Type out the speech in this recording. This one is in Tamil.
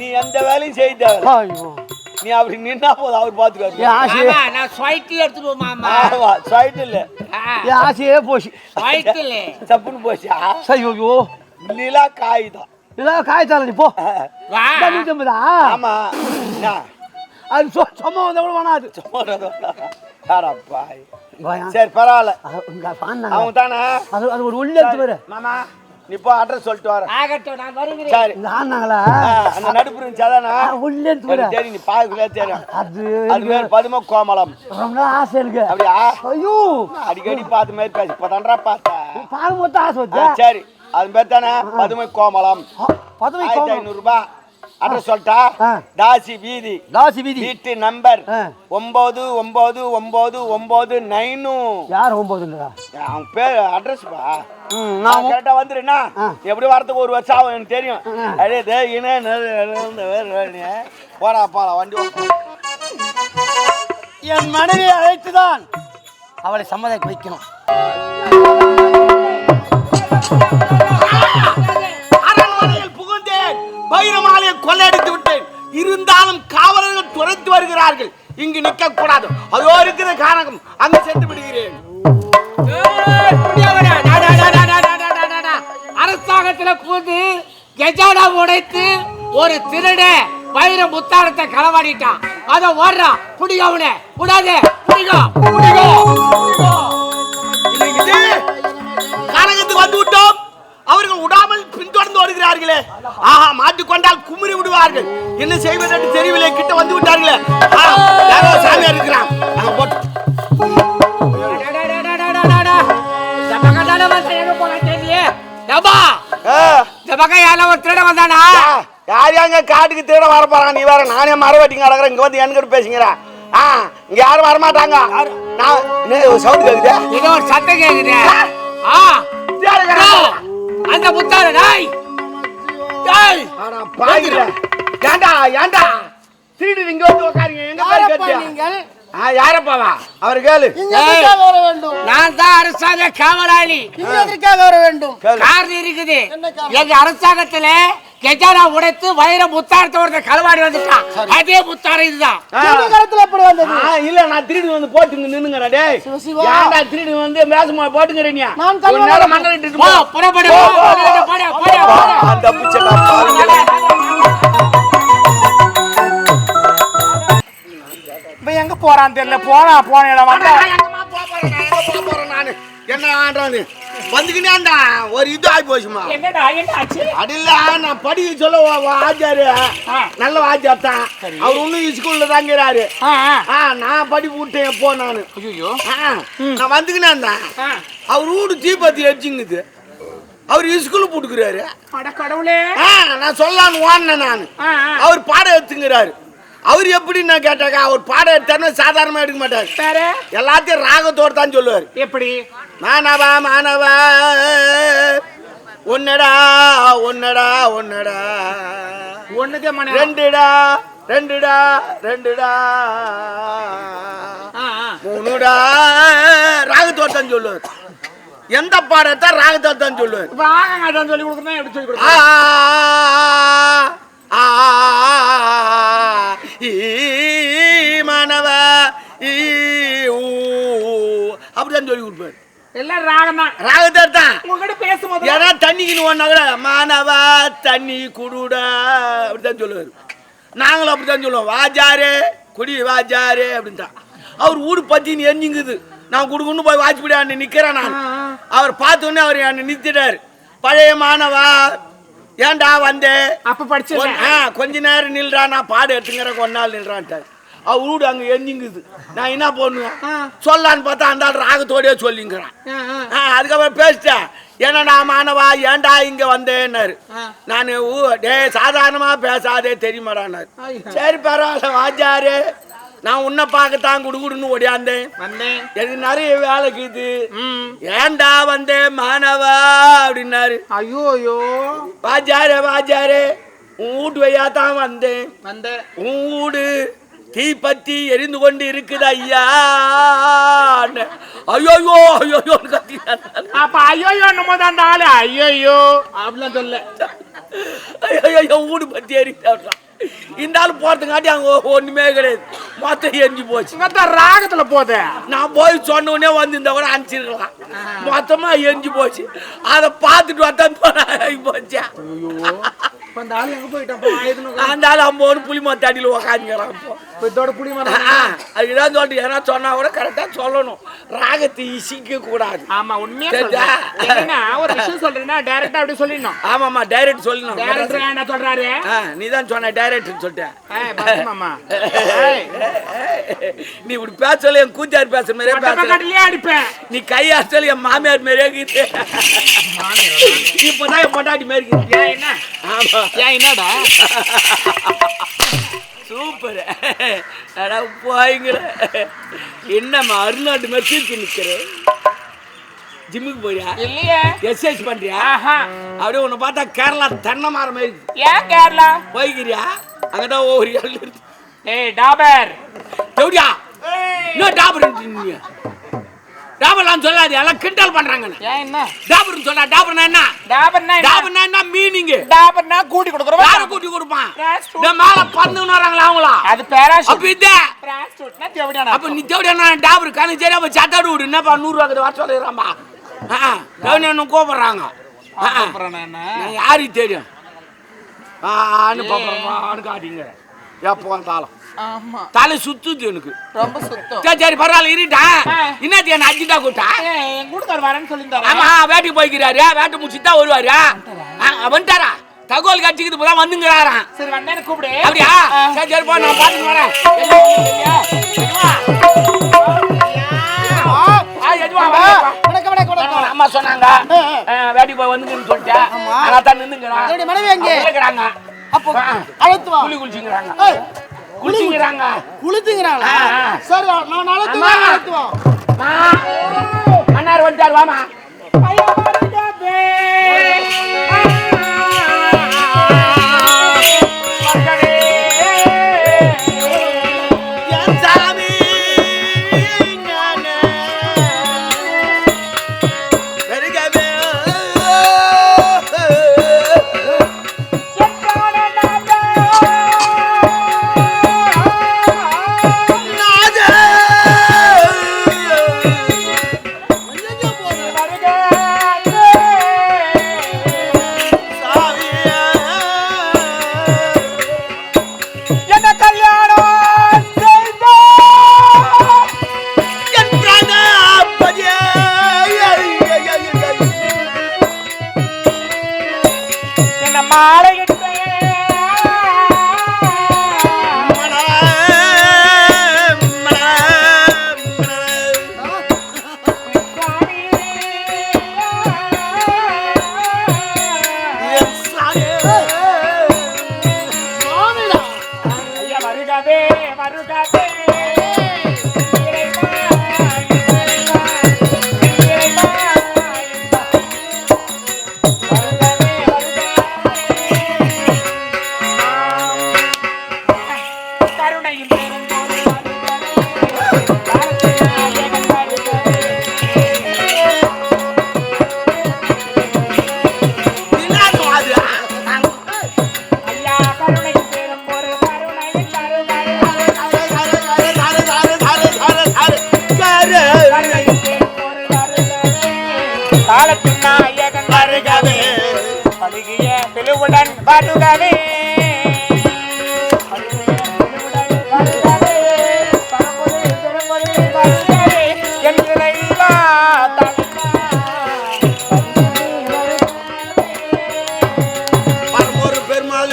நீ எந்த வேலையும் செய்ய நீ அப்படி நின்னா போதும் அவர் பாத்துக்காரு. நான் ஸ்வைட்டில் எடுத்துருவோம் மாமா. ஸ்வைட் இல்ல ஆசையே போச்சு. ஸ்வைட்டில் சப்புன்னு போச்சா? ஐயோ நிலா காய்தான். நிலா காய்ச்சால நீ போ. ஆமா அது சும்மா வந்தா கூட வேணாது. சரி பரவாயில்ல. அவங்க தானே அது ஒரு உள்ள எடுத்து வர. மாமா நீ போ அட்ரஸ் சொல்லிட்டு வர. ஆகட்டும் நான் வருகிறேன். சரி நாங்களா அந்த நடுப்புற இருந்துச்சாதானா உள்ள எடுத்து வர. சரி நீ பாக்கல தெரியும். அது மேல பதும கோமலம். ரொம்ப ஆசை இருக்கு. அப்படியா? ஐயோ அடிக்கடி பார்த்த மாதிரி பேசி இப்பதான்டா பார்த்தேன். பாக்கும்போது ஆசை வந்து. சரி அது பேர் தானே பதுமை கோமலம். 1500 ரூபாய். அட்ரஸ் சொல்லிட்டா? தாசி வீதி வீட்டு நம்பர் 999999. யார் 9? அவன் பேர் அட்ரஸ் பா. நான் கரெக்டா வந்துருன்னா எப்படி வரதுக்கு ஒரு வருஷம் ஆகும் எனக்கு தெரியும். போடா போடா வண்டி. என் மனைவியை அழைத்துதான் அவளை சம்மதிக்க வைக்கணும். அரண்மனையில் புகுந்தேன், வைரமாலையை கொள்ளையடித்து விட்டேன். இருந்தாலும் காவலர்கள் துரைத்து வருகிறார்கள். இங்கு நிற்க கூடாது. அதோ இருக்கிற காரணம் அங்கு சென்று விடுகிறேன். அரசாங்கத்துல பூந்து கஜானா உடைத்து ஒரு திருட வைர முத்தாரத்தை களவாடிட்டான். அத ஓடுறா புடிகவனே விடாதே. காரகத்துக்கு வந்து விட்டோம். அவர்கள் விடாமல் பின்தொடர்ந்து வருகிறார்களே. ஆஹா மாட்டிக்கொண்டால் குமுறி விடுவார்கள். என்ன செய்வதென்று தெரியவில்லை. கிட்ட வந்து விட்டார்களே. யாரோ சாமியார் இருக்கிறான். யாரையாங்க காட்டுக்கு தேட வர போறான். நீ வேற நானே மரவட்டிங்க அடக்குறேன். இங்க வந்து என்கிட்ட பேசுங்கிற. இங்க யாரும் வரமாட்டாங்க. சவுண்ட் கேக்குது. ஏதோ ஒரு சத்தம் கேக்குது. அந்த முத்தார நாய் ஏண்டா ஏண்டா திருடி இங்க வந்து உட்காருங்க. எங்க பேர் கேட்டியா? யாரப்பாவா அவர் கேளு. நான் தான் அரசாங்க காவலாளி. வர வேண்டும். காரணம் இருக்குது. எங்க அரசாங்கத்துல கஜானா உடைத்து வைர முத்தாரத்தை ஒருத்தர் களவாடி வந்துட்டான். அதே முத்தாரம் இதுதான். இல்ல நான் திருடி வந்து போட்டுங்க நின்னுங்கடா. டேய் ஏண்டா திருடி வந்து மேசமா போட்டுங்கற நீ? ஒரு நேரம் மண்ணறிட்டு இருக்கு. புறப்படு. அந்த புச்சடா பாருங்க. எங்க போறான் தெரியல. போன இடம் வந்தா நானு என்ன ஆன்றானு வந்துக்கினேண்டா ஒரு இது ஆகி போச்சுமா. என்னடா என்னாச்சு? அடில்ல நான் படிக்க சொல்ல ஆச்சாரு நல்ல ஆச்சார் தான். அவர் இன்னும் ஸ்கூல்ல தாங்கிறாரு. நான் படிப்பு விட்டேன் போ. நானு நான் வந்துக்கினேன்டா. அவர் வீடு தீபத்தி அடிச்சுங்குது. அவர் ஸ்கூல்ல போட்டுக்கிறாரு. நான் சொல்லலான்னு ஓடினேன் நானு. அவர் பாடம் எடுத்துங்கிறாரு. அவர் எப்படி நான் கேட்டாக்கா அவர் பாடம் எடுத்தாருன்னா சாதாரணமா எடுக்க மாட்டாரு. எல்லாத்தையும் ராகத்தோடு தான் சொல்லுவார். எப்படி? மானவா மானவா ஒன்னடா ஒன்னடா ஒன்னடா ஒண்ணுதே மன ரெண்டுடா ரெண்டுடா ரெண்டுடா மூணுடா ராகத்தோடு தான் சொல்லுவார். எந்த பாடத்தை ராகத்தோடு தான் சொல்லுவார். ராகம் சொல்லி கொடுக்குறேன். எப்படி சொல்லி கொடுக்குறேன்? மானவா அப்படிதான் சொல்லி கொடுப்பாரு. எல்லாம் ராகம் தான். ராகத்தை தான் உங்ககிட்ட பேசும்போது ஏன்னா தண்ணிக்குன்னு ஒன்னா கூட மானவா தண்ணி குடுடா அப்படித்தான் சொல்லுவாரு. நாங்களும் அப்படித்தான் சொல்லுவோம். வாஜாரே குடி வாஜாரே அப்படின்னு தான். அவர் வீடு பத்தின்னு எரிஞ்சுங்குது. நான் குடுக்குன்னு போய் வாட்ச்படி அண்ணன் நிக்கிறேன். நான் அவர் பார்த்தோன்னே அவர் என்ன நிறுத்திட்டாரு. பழைய மானவா ஏன்டா வந்தேன் அப்ப படிச்சு கொஞ்ச நேரம் நில்றா நான் பாடு எடுத்துங்கிற கொஞ்ச நாள் நில்றான்ட்டாரு. அவர் வீடு அங்க எரிஞ்சுங்குது. நான் என்ன பண்ணுவேன் சொல்லான்னு பார்த்தா அந்த ராகத்தோடய சொல்லிங்கிறான். அதுக்கப்புறம் பேசிட்டேன். என்னடா மானவா ஏன்டா இங்க வந்தேன்னாரு. நான் டே சாதாரணமா பேசாதே தெரியுமாடான்னாரு. சரி பரவாயில்ல வாஜாரு நான் உன்னை பார்க்கத்தான் குடுகுடுன்னு ஓடியாந்தேன். எனக்கு நிறைய வேலைக்குது. ஏண்டா வந்தேன் மானவா அப்படின்னாரு. ஐயோ ஐயோ வாஜாரே வாஜாரே உன் வீட்டு வையா தான் வந்தேன். உன் வீடு தீப்பத்தி எரிந்து கொண்டு இருக்குது ஐயா. ஐயோயோ ஐயோ கத்தி. அப்ப ஐயோ நம்ம தான் ஆளு ஐயோ அப்படிலாம் சொல்ல. ஐயோ வீடு பத்தி எரிட்டான். இந்த ஆள் போறதுக்காட்டி அங்க ஒண்ணுமே கிடையாது, மொத்தம் எரிஞ்சு போச்சு. ராகத்துல போதே நான் போய் சொன்ன உடனே வந்து இந்த கூட அனுப்பிச்சிருக்கலாம், மொத்தமா எரிஞ்சு போச்சு. அதை பார்த்துட்டு வந்தான் போச்சா. அந்த ஆள் எங்க போயிட்டான்? அந்த ஆள் அம்மா புளி மத்த அடியில் உக்காந்துக்கிறான். புளி அதுதான் சொல்லிட்டு ஏன்னா சொன்னா கூட கரெக்டா சொல்லணும், ராகத்தை இசிக்க கூடாது. ஆமா உண்மையா ஒரு விஷயம் சொல்றேன்னா டைரக்டா அப்படி சொல்லிடணும். ஆமாமா டைரக்ட் சொல்லணும். டைரக்டர் என்ன சொல்றாரு? நீ தான் சொன்ன டைரக்டர் சொல்லிட்டேன். நீ இப்படி பேச சொல்லி என் கூத்தார் பேசுற மாதிரியே பேச அடிப்பேன். நீ கையா சொல்லி என் மாமியார் மாதிரியே இருக்குது. இப்பதான் என் பொண்டாட்டி மாதிரி இருக்குது. என்ன ஆமா என்னடா சூப்பர். அடா போய்ங்கிற என்னம்மா அருணாட்டு மாதிரி தூக்கி நிற்கிறேன். ஜிம்முக்கு போறியா? இல்லையே. எக்ஸசைஸ் பண்றியா? அப்படியே உன்னை பார்த்தா கேரளா தென்னை மரம் மாதிரி. ஏன் கேரளா போய்க்கிறியா? அங்கதான் ஒவ்வொரு ஏழு இருக்கு. ஏய் டாபர் எப்படியா? இன்னும் டாபர் டாபர்லாம் சொல்லாது, எல்லாம் கிண்டல் பண்றாங்க. ஏன் என்ன டாபர்னு சொன்னா டாபர்னா என்ன? டாபர்னா என்ன மீனிங்? டாபர்னா கூட்டி கொடுக்குறோம். யார கூட்டி கொடுப்பான்? இந்த மேல பறந்துன்னு வராங்களா அவங்களா? அது பேராஷூட். அப்ப இது பேராஷூட்னா தேவடியானா? அப்ப நீ தேவடியானா டாபர் கணக்கு சரி அப்ப சட்டாடு விடு. என்னப்பா 100 ரூபாய்க்கு வர சொல்லிடுறாம்பா. தேவடியானு கூப்பிடுறாங்க. நான் யாருக்கு தெரியும்? காட்டிங்க எப்போ வந்தாலும் தலை சுத்துது எனக்கு. ரொம்ப சுத்தம். சரி பரவாயில்ல இருட்டா. என்னது என்ன அஜிட்டா கூட்டா? என் கூட்டுக்கார வரேன்னு சொல்லியிருந்தாரு. ஆமா வேட்டைக்கு போய்க்கிறாரு, வேட்டை முடிச்சுட்டு தான் வருவாரு. வந்துட்டாரா? தகவல் கட்சிக்கு இப்பதான் வந்துங்கிறாராம். சரி வந்தேன்னு கூப்பிடு. அப்படியா? சரி சரி போ, நான் பாத்துட்டு வரேன். அம்மா சொன்னாங்க வேட்டைக்கு போய் வந்துங்கன்னு சொல்லிட்டேன். அதான் நின்னுங்கிறாங்க. மனைவி எங்க இருக்கிறாங்க. அப்போ அழைத்து வா. குளி குளிச்சுங்கிறாங்க. குளிச்சுங்கிறாங்களா? சரி நான் அழைத்து வா. அண்ணார் வந்துட்டார், வாமா. வருகவே பெருமாள்